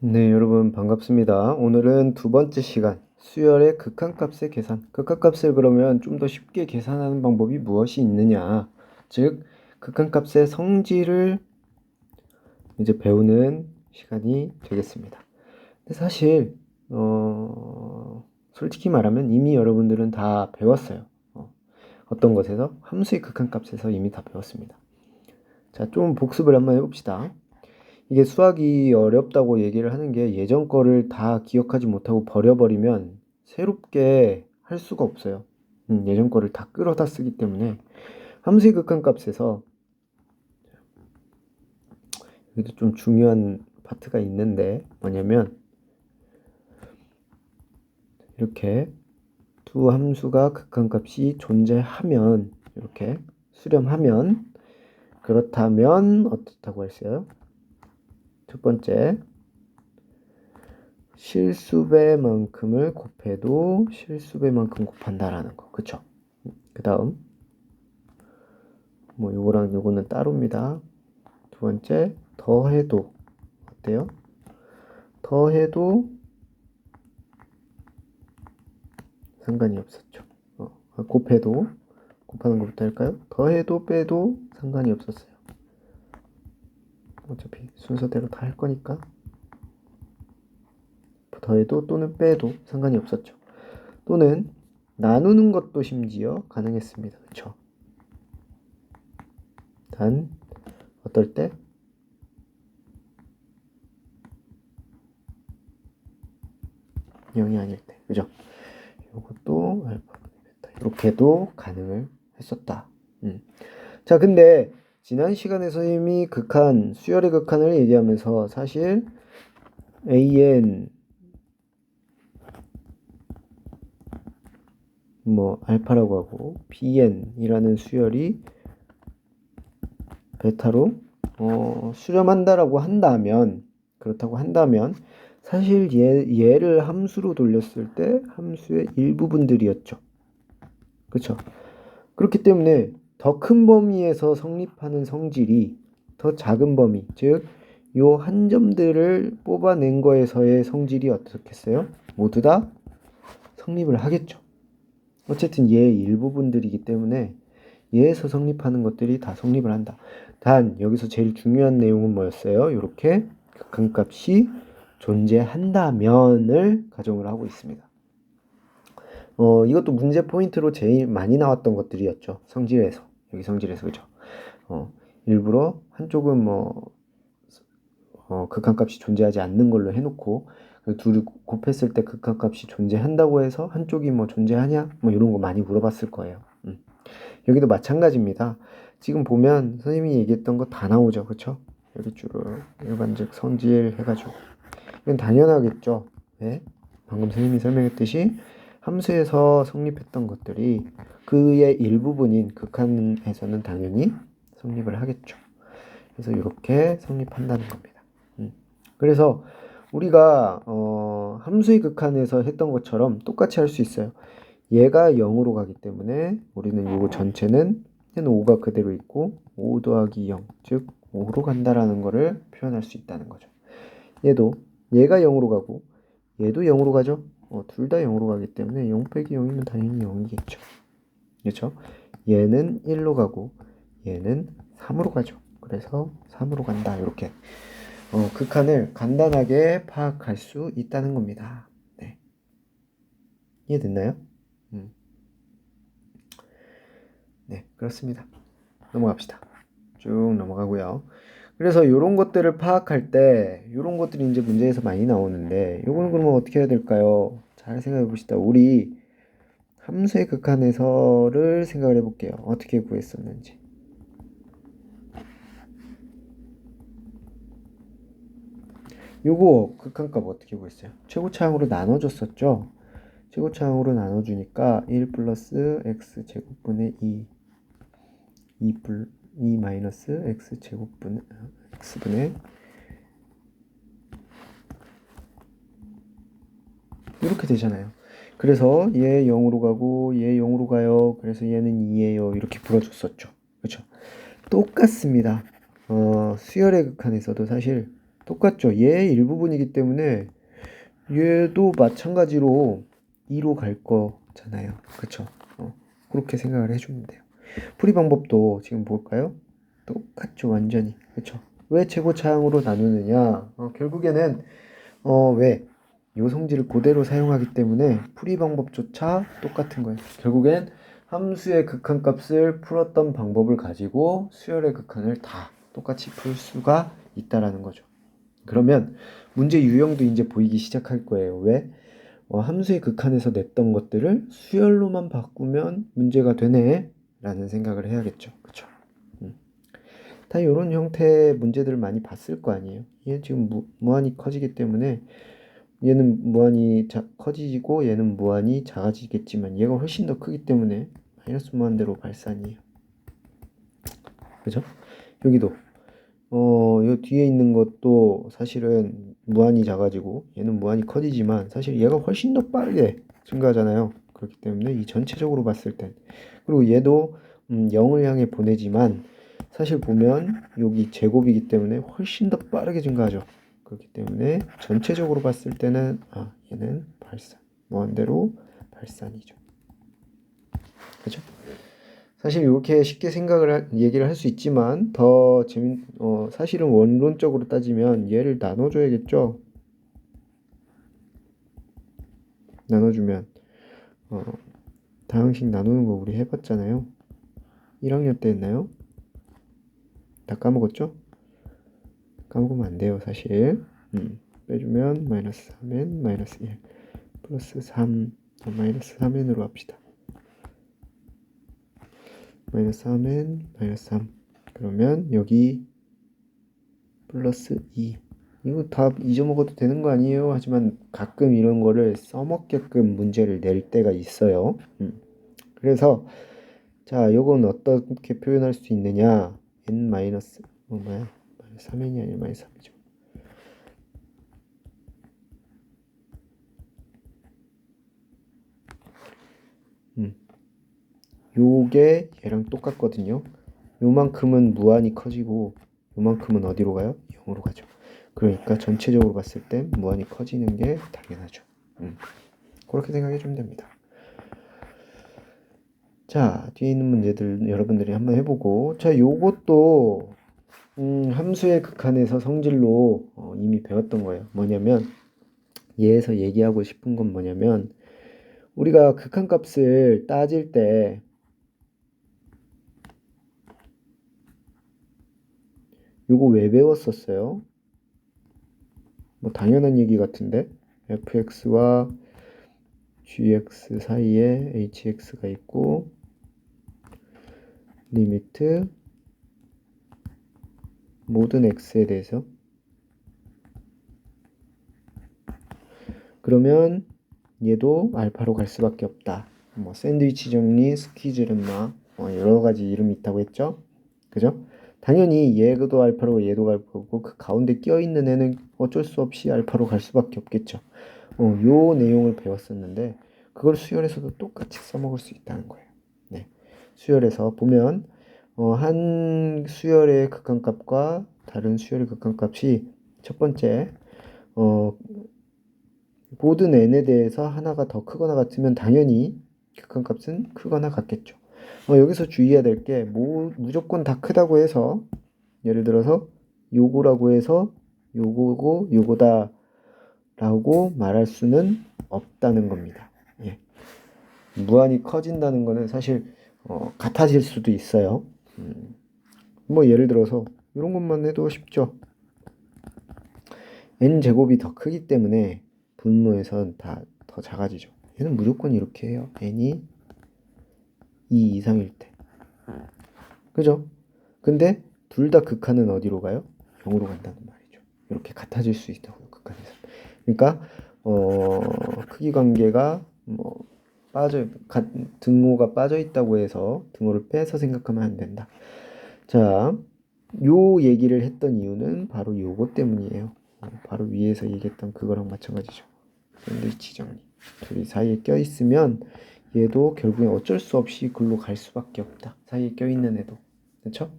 네, 여러분 반갑습니다. 오늘은 두 번째 시간, 수열의 극한값의 계산. 극한값을 그러면 좀 더 쉽게 계산하는 방법이 무엇이 있느냐. 즉, 극한값의 성질을 이제 배우는 시간이 되겠습니다. 근데 사실, 솔직히 말하면 이미 여러분들은 다 배웠어요. 어떤 것에서? 함수의 극한값에서 이미 다 배웠습니다. 자, 좀 복습을 한번 해봅시다. 이게 수학이 어렵다고 얘기를 하는 게 예전 거를 다 기억하지 못하고 버려버리면 새롭게 할 수가 없어요. 예전 거를 다 끌어다 쓰기 때문에 함수의 극한값에서 여기도 좀 중요한 파트가 있는데 뭐냐면 이렇게 두 함수가 극한값이 존재하면 이렇게 수렴하면 그렇다면 어떻다고 했어요? 첫 번째 실수배만큼을 곱해도 실수배만큼 곱한다라는 거. 그쵸? 그 다음 뭐 요거랑 요거는 따로입니다. 두 번째 더해도 어때요? 더해도 상관이 없었죠. 곱해도 곱하는 것부터 할까요? 더해도 빼도 상관이 없었어요. 어차피 순서대로 다 할 거니까 더해도 또는 빼도 상관이 없었죠. 또는 나누는 것도 심지어 가능했습니다. 그쵸? 단 어떨 때? 0이 아닐 때. 그죠? 이것도 알파 베타 이렇게도 가능을 했었다. 자, 근데 지난 시간에서 이미 극한, 수열의 극한을 얘기하면서 사실 AN 뭐 알파라고 하고 BN이라는 수열이 베타로 수렴한다라고 한다면 그렇다고 한다면 사실 얘를 함수로 돌렸을 때 함수의 일부분들이었죠. 그렇죠? 그렇기 때문에 더 큰 범위에서 성립하는 성질이 더 작은 범위, 즉 요 한 점들을 뽑아낸 거에서의 성질이 어떻겠어요? 모두 다 성립을 하겠죠. 어쨌든 얘의 일부분들이기 때문에 얘에서 성립하는 것들이 다 성립을 한다. 단 여기서 제일 중요한 내용은 뭐였어요? 이렇게 극한값이 존재한다면을 가정을 하고 있습니다. 이것도 문제 포인트로 제일 많이 나왔던 것들이었죠. 성질에서. 여기 성질에서, 그죠? 일부러 한쪽은 극한값이 존재하지 않는 걸로 해놓고, 둘이 곱했을 때 극한값이 존재한다고 해서 한쪽이 뭐 존재하냐? 뭐 이런 거 많이 물어봤을 거예요. 여기도 마찬가지입니다. 지금 보면 선생님이 얘기했던 거 다 나오죠. 그쵸? 여기 쭉 일반적 성질 해가지고. 이건 당연하겠죠. 네? 방금 선생님이 설명했듯이 함수에서 성립했던 것들이 그의 일부분인 극한에서는 당연히 성립을 하겠죠. 그래서 이렇게 성립한다는 겁니다. 그래서 우리가 함수의 극한에서 했던 것처럼 똑같이 할 수 있어요. 얘가 0으로 가기 때문에 우리는 이거 전체는 5가 그대로 있고 5 더하기 0, 즉 5로 간다라는 거를 표현할 수 있다는 거죠. 얘도 얘가 0으로 가고 얘도 0으로 가죠. 둘 다 0으로 가기 때문에 0 빼기 0이면 당연히 0이겠죠. 그렇죠? 얘는 1로 가고 얘는 3으로 가죠. 그래서 3으로 간다. 이렇게 극한을 간단하게 파악할 수 있다는 겁니다. 네. 이해됐나요? 네, 그렇습니다. 넘어갑시다. 쭉 넘어가고요. 그래서 이런 것들을 파악할 때 이런 것들이 이제 문제에서 많이 나오는데 이거는 그러면 어떻게 해야 될까요? 잘 생각해 봅시다. 우리 함수의 극한에서를 생각을 해볼게요. 어떻게 구했었는지. 요거 극한값 어떻게 구했어요? 최고차항으로 나눠줬었죠? 최고차항으로 나눠주니까 1 플러스 x제곱분의 2 마이너스 x제곱분의 x분의 이렇게 되잖아요. 그래서 얘 0으로 가고 얘 0으로 가요. 그래서 얘는 2예요. 이렇게 풀어줬었죠. 그렇죠? 똑같습니다. 수열의 극한에서도 사실 똑같죠. 얘의 일부분이기 때문에 얘도 마찬가지로 2로 갈 거잖아요. 그쵸? 그렇게 생각을 해주면 돼요. 풀이 방법도 지금 볼까요? 똑같죠. 완전히. 그쵸? 왜 최고차항으로 나누느냐? 결국에는 왜? 요 성질을 그대로 사용하기 때문에 풀이 방법조차 똑같은 거예요. 결국엔 함수의 극한값을 풀었던 방법을 가지고 수열의 극한을 다 똑같이 풀 수가 있다라는 거죠. 그러면 문제 유형도 이제 보이기 시작할 거예요. 왜? 함수의 극한에서 냈던 것들을 수열로만 바꾸면 문제가 되네 라는 생각을 해야겠죠. 그쵸? 다 이런 형태의 문제들을 많이 봤을 거 아니에요. 얘 지금 무한히 커지기 때문에 얘는 무한히 커지고 얘는 무한히 작아지겠지만 얘가 훨씬 더 크기 때문에 마이너스 무한대로 발산이에요. 그죠? 여기도 요 뒤에 있는 것도 사실은 무한히 작아지고 얘는 무한히 커지지만 사실 얘가 훨씬 더 빠르게 증가하잖아요. 그렇기 때문에 이 전체적으로 봤을 땐 그리고 얘도 0을 향해 보내지만 사실 보면 여기 제곱이기 때문에 훨씬 더 빠르게 증가하죠. 그렇기 때문에 전체적으로 봤을 때는 얘는 발산 무한대로 발산이죠. 그렇죠? 사실 이렇게 쉽게 얘기를 할 수 있지만 더 사실은 원론적으로 따지면 얘를 나눠줘야겠죠. 나눠주면 다항식 나누는 거 우리 해봤잖아요. 1학년 때 했나요? 다 까먹었죠? 까먹으면 안 돼요 사실. 빼주면 마이너스 3n 마이너스 1 플러스 3 마이너스 3n으로 합시다. 마이너스 3n 마이너스 3 그러면 여기 플러스 2 이거 다 잊어먹어도 되는 거 아니에요? 하지만 가끔 이런 거를 써먹게끔 문제를 낼 때가 있어요. 그래서 자 요건 어떻게 표현할 수 있느냐 n 마이너스 뭐야 3n이 아니라 마이너스 3이죠. 요게 얘랑 똑같거든요. 요만큼은 무한히 커지고 요만큼은 어디로 가요? 0으로 가죠. 그러니까 전체적으로 봤을 때 무한히 커지는 게 당연하죠. 그렇게 생각해 주면 됩니다. 자, 뒤에 있는 문제들 여러분들이 한번 해보고 자, 요것도 함수의 극한에서 성질로 이미 배웠던 거예요. 뭐냐면 얘에서 얘기하고 싶은 건 뭐냐면 우리가 극한값을 따질 때 요거 왜 배웠었어요? 뭐 당연한 얘기 같은데 fx와 gx 사이에 hx가 있고 리미트 모든 x에 대해서 그러면 얘도 알파로 갈 수밖에 없다. 뭐 샌드위치 정리, 스퀴즈 lem마 여러 가지 이름이 있다고 했죠. 그죠? 당연히 얘도 알파로 얘도 알파고 그 가운데 껴있는 애는 어쩔 수 없이 알파로 갈 수밖에 없겠죠. 요 내용을 배웠었는데 그걸 수열에서도 똑같이 써먹을 수 있다는 거예요. 네. 수열에서 보면 한 수열의 극한값과 다른 수열의 극한값이 첫 번째 모든 n에 대해서 하나가 더 크거나 같으면 당연히 극한값은 크거나 같겠죠. 여기서 주의해야 될 게 무조건 다 크다고 해서 예를 들어서 요거라고 해서 요거고 요거다 라고 말할 수는 없다는 겁니다. 예. 무한히 커진다는 거는 사실 같아질 수도 있어요. 뭐 예를 들어서 이런 것만 해도 쉽죠. n제곱이 더 크기 때문에 분모에선 다 더 작아지죠. 얘는 무조건 이렇게 해요. n이 2 이상일 때. 그죠? 근데 둘 다 극한은 어디로 가요? 0으로 간다는 말이죠. 이렇게 같아질 수 있다고요. 극한에서. 그러니까 크기 관계가 뭐 등호가 빠져 있다고 해서 등호를 빼서 생각하면 안 된다. 자, 요 얘기를 했던 이유는 바로 요거 때문이에요. 바로 위에서 얘기했던 그거랑 마찬가지죠. 샌드위치 정리. 둘이 사이에 껴있으면 얘도 결국엔 어쩔 수 없이 글로 갈 수밖에 없다. 사이에 껴있는 애도. 그렇죠?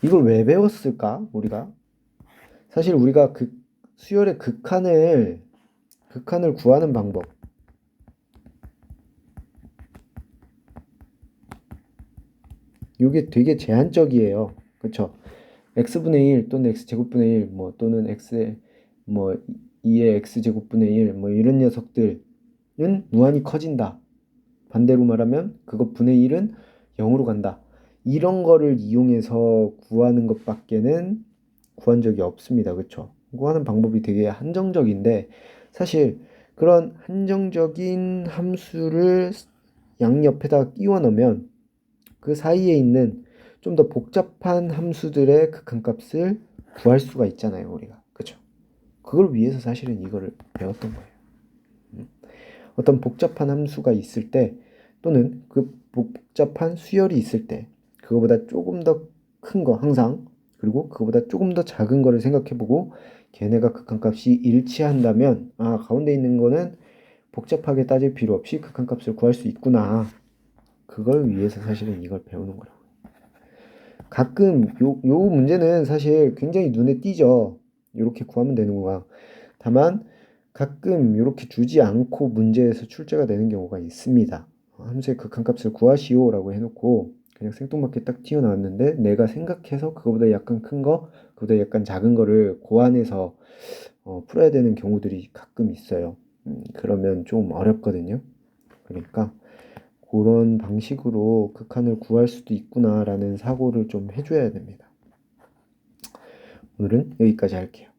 이걸 왜 배웠을까? 우리가? 사실 우리가 수열의 극한을 구하는 방법, 이게 되게 제한적이에요. 그쵸? x분의 1 또는 x제곱분의 1 뭐 또는 x의 뭐 2의 x제곱분의 1 뭐 이런 녀석들은 무한히 커진다. 반대로 말하면 그것 분의 1은 0으로 간다. 이런 거를 이용해서 구하는 것밖에는 구한 적이 없습니다. 그쵸? 구하는 방법이 되게 한정적인데 사실 그런 한정적인 함수를 양옆에다 끼워 넣으면 그 사이에 있는 좀 더 복잡한 함수들의 극한값을 구할 수가 있잖아요, 우리가. 그쵸? 그걸 위해서 사실은 이거를 배웠던 거예요. 어떤 복잡한 함수가 있을 때 또는 그 복잡한 수열이 있을 때 그거보다 조금 더 큰 거 항상, 그리고 그거보다 조금 더 작은 거를 생각해보고 걔네가 극한값이 일치한다면 가운데 있는 거는 복잡하게 따질 필요 없이 극한값을 구할 수 있구나. 그걸 위해서 사실은 이걸 배우는 거라고. 가끔 요 문제는 사실 굉장히 눈에 띄죠. 이렇게 구하면 되는 거야. 다만 가끔 이렇게 주지 않고 문제에서 출제가 되는 경우가 있습니다. 함수의 극한값을 구하시오 라고 해놓고 그냥 생뚱맞게 딱 튀어나왔는데 내가 생각해서 그거보다 약간 큰 거, 그거보다 약간 작은 거를 고안해서 풀어야 되는 경우들이 가끔 있어요. 그러면 좀 어렵거든요. 그러니까 그런 방식으로 극한을 구할 수도 있구나라는 사고를 좀 해줘야 됩니다. 오늘은 여기까지 할게요.